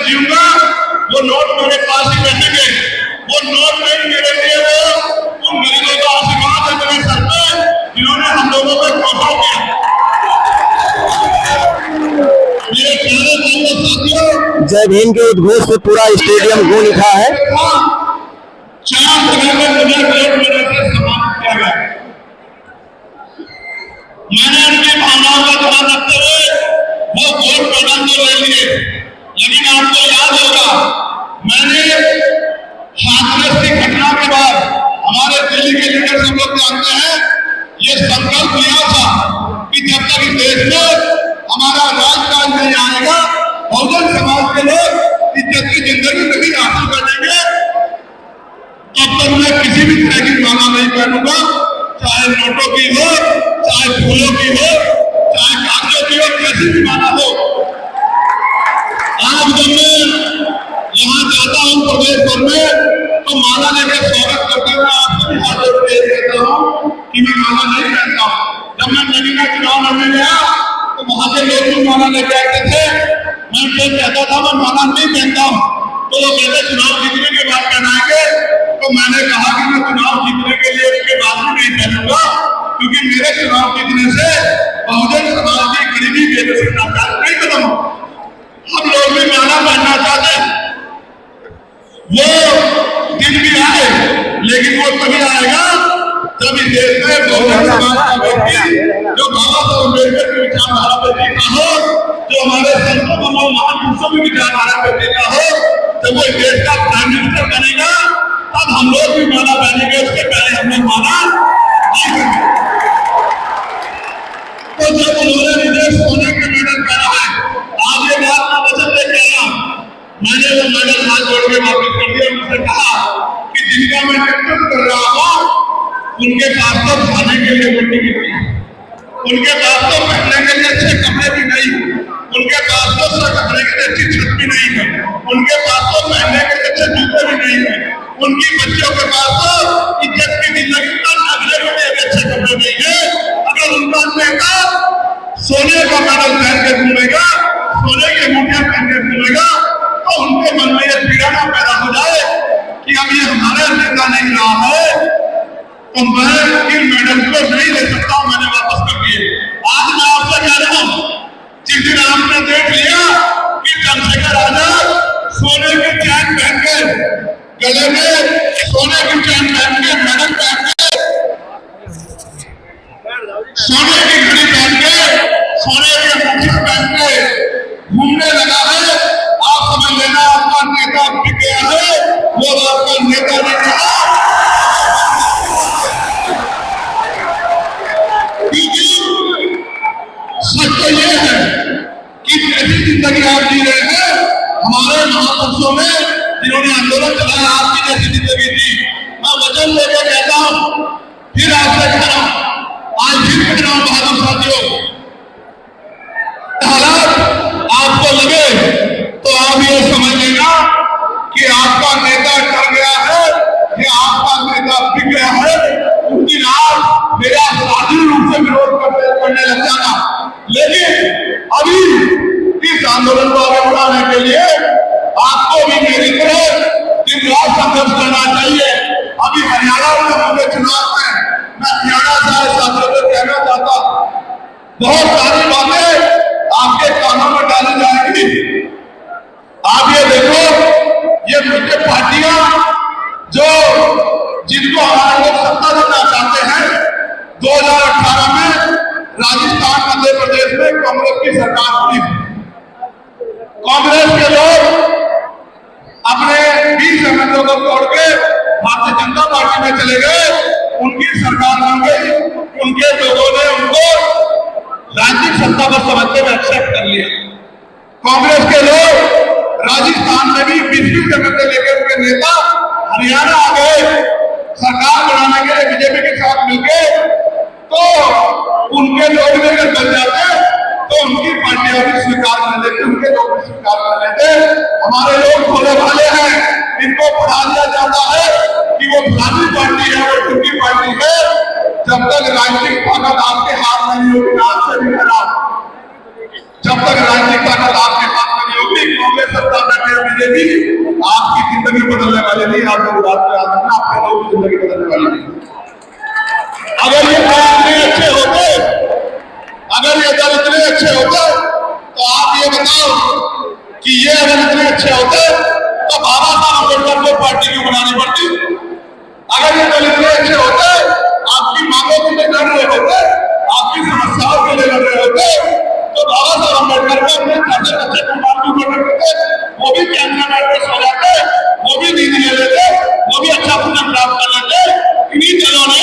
जीऊंगा वो नोट मेरे पास ही रहेंगे। वो नोट नहीं मेरे लिए वो उन गरीबों का आशीर्वाद है मेरे सर पे, जिन्होंने हम लोगों को धोखा किया। मेरे प्यारे भाइयों साथियों, जय भीम के उद्घोष से पूरा स्टेडियम गूंज उठा है। 4 जगह पर मुझे वोट मिलने से सम्मानित किया गया। मैंने उनकी भावनाओं का ध्यान रखते हुए वो वोट पैदल तो ले लिए, लेकिन आपको याद होगा मैंने हाथरस की घटना के बाद हमारे दिल्ली के लीडर सब लोग जानते हैं, ये संकल्प लिया था कि जब तक इस देश में हमारा राजकाज नहीं आएगा, बहुजन समाज के लोग इज्जत की जिंदगी नहीं हासिल करेंगे, तब तक मैं किसी भी तरह की माला नहीं पहनूंगा, चाहे नोटों की हो, चाहे फूलों की हो, चाहे कागजों की हो, कैसी भी माला हो। आज जब मैं यहाँ जाता हूँ प्रदेश भर में, तो माला लेकर स्वागत करते हुए आपसे भी हाथ जोड़ के कहता हूँ कि मैं माला नहीं पहनता हूँ। जब मैं नदी का चुनाव लड़ने गया तो वहां से लोग भी माला लेके आते थे, मैं तो कहता था मैं माला नहीं पहनता हूँ, तो वो कहते चुनाव जीतने के बाद पहनाएंगे। तो मैंने कहा कि मैं चुनाव जीतने के लिए उसके बाद भी नहीं पहनूंगा, क्योंकि मेरे चुनाव जीतने से बहुजन समाज की गरीबी बेबसी नाकाम नहीं खत्म हो। हम लोग भी माला पहनना चाहते हैं, वो दिन भी आए, लेकिन वो तभी आएगा जब इस देश में बहुजन समाज का व्यक्ति जो बाबा साहब अम्बेडकर की विचारधारा पे जीता हो, जो हमारे संतों को महापुरुषों की विचारधारा पे जीता हो, जब वो इस देश का प्राइम मिनिस्टर बनेगा, तब हम लोग भी माला पहनेंगे। उसके पहले हम लोग माला नहीं पहनेंगे। तो जब उन्होंने मुझे सोने के मेडल पहना है, आज ये बात मैं वचन लेके आया, मैंने वो मेडल हाथ जोड़ के वापस कर दिया। मुझसे कहा कि जिनका मैं नेतृत्व कर रहा हूँ, उनके पास तो खाने के लिए रोटी भी नहीं, उनके पास तो पहनने के लिए अच्छे कपड़े भी नहीं, उनके पास तो सर ढकने के लिए अच्छी छत भी नहीं है, उनके पास तो पहनने के लिए अच्छे जूते भी नहीं है, उनकी बच्चों के पास तो इज्जत की जिंदगी का लगने के लिए अच्छे कपड़े नहीं है। अगर उनका नेता सोने का मेडल पहन के घूमेगा, सोने की अंगूठियां पहन के घूमेगा, तो उनके मन में यह पीड़ा ना पैदा हो जाए कि अब ये हमारा नेता नहीं रहा है, तो मैं इन मेडल को नहीं ले सकता, मैंने वापस कर दिए। आज मैं आपसे कह रहा हूं, जिस दिन आपने देख लिया कि चंद्रशेखर आजाद सोने की चैन पहन के, गले में सोने की चैन पहन के, मेडल पहन के, सोने की घड़ी पहन के, सोने की अंगूठी पहन के घूमने लगा है, आप समझ लेना आपका नेता बिक गया है, वो आपका नेता नहीं रहा। सच तो ये है कि कैसी जिंदगी आप जी रहे हैं, हमारे महापुरुषों में जिन्होंने आंदोलन चलाया आपकी जैसी जिंदगी थी। मैं वचन लेकर कहता हूं, फिर आपसे कह रहा हूं, आज फिर कह रहा हूं बहादुर साथियों, हालात आपको लगे तो आप ये समझ लेना कि आपका नेता डर गया है या आपका नेता बिक गया है। उस दिन आप मेरा साधी रूप से विरोध करने लग जाना, लेकिन अभी इस आंदोलन को आगे बढ़ाने के लिए आपको भी मेरी तरह दिन रात संघर्ष करना चाहिए। अभी हरियाणा में होंगे चुनाव में, मैं हरियाणा सारे साथियों को कहना चाहता, बहुत सारी बातें आपके कानों में डाली जाएगी। आप ये देखो, ये मुख्य पार्टियां जो जिनको हमारे लोग सत्ता देना चाहते हैं, 2018 में राजस्थान मध्य प्रदेश में कांग्रेस की सरकार हुई। कांग्रेस के लोग अपने 20 एमएलए को तोड़ के भारतीय जनता पार्टी में चले गए, उनकी सरकार बन गई, उनके लोगों ने उनको राजनीतिक सत्ता पर समझते हुए एक्सेप्ट कर लिया। कांग्रेस के लोग राजस्थान में भी 20 एमएलए लेकर उनके नेता हरियाणा आ गए सरकार बनाने के लिए बीजेपी के साथ मिलकर, तो उनके लोग भी अगर बन जाते तो उनकी पार्टियां भी स्वीकार कर लेते, उनके लोग भी स्वीकार कर लेते। हमारे लोग भोले भाले हैं, इनको पढ़ा दिया जाता है कि वो फलानी पार्टी है, वो उनकी पार्टी है। जब तक राजनीतिक ताकत आपके हाथ में नहीं होगी, आपसे भी खराब, जब तक राजनीतिक ताकत आपके हाथ में नहीं होगी, कांग्रेस सत्ता में बीजेपी आपकी जिंदगी बदलने वाली नहीं, आप लोग बात पे आते हैं, आपके लोगों की जिंदगी बदलने वाली नहीं। अगर ये दल इतने अच्छे होते, अगर ये दल इतने अच्छे होते तो आप ये बताओ कि ये अगर इतने अच्छे होते तो बाबा साहब अम्बेडकर को पार्टी क्यों बनानी पड़ती? अगर ये दल इतने अच्छे होते, आपकी मांगों के लिए लड़ रहे होते, आपकी समस्याओं के लिए लड़ रहे होते, तो बाबा साहब अम्बेडकर को अपने चाचे बच्चे को मार क्यों कर देते? वो भी कैंसर में सो जाते, वो भी नींद ले लेते, वो भी अच्छा भोजन प्राप्त कर लेते। इन्हीं दलों ने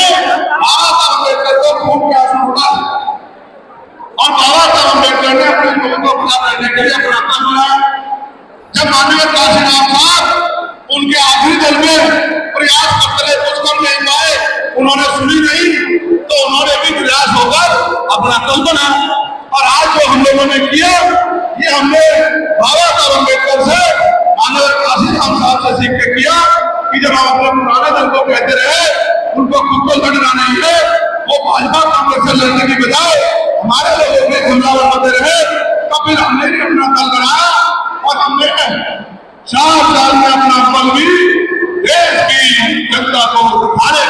बाबा साहब अम्बेडकर को खून के आंसू उड़ाए और बाबा साहब अम्बेडकर ने अपने लोगों को अपना रहने के लिए अपना तन बनाया। जब माननीय काशीनाथ साहब उनके आखिरी दल में प्रयास करते रहे, कुछ कर नहीं पाए, उन्होंने सुनी नहीं, तो उन्होंने भी निराश होकर अपना दल बनाया। और आज जो हम लोगों ने किया, ये हमने बाबा साहब अम्बेडकर से, माननीय काशीनाथ साहब से सीख के किया कि जब हम अपने पुराने दल को कहते रहे उनको खुद को लड़ना नहीं है, वो भाजपा कांग्रेस से लड़ने की बजाय हमारे लोगों के हमलावर होते रहे, तो फिर हमने भी अपना दल बनाया और हमने 4 साल में अपना बल भी देश की जनता को दिखाने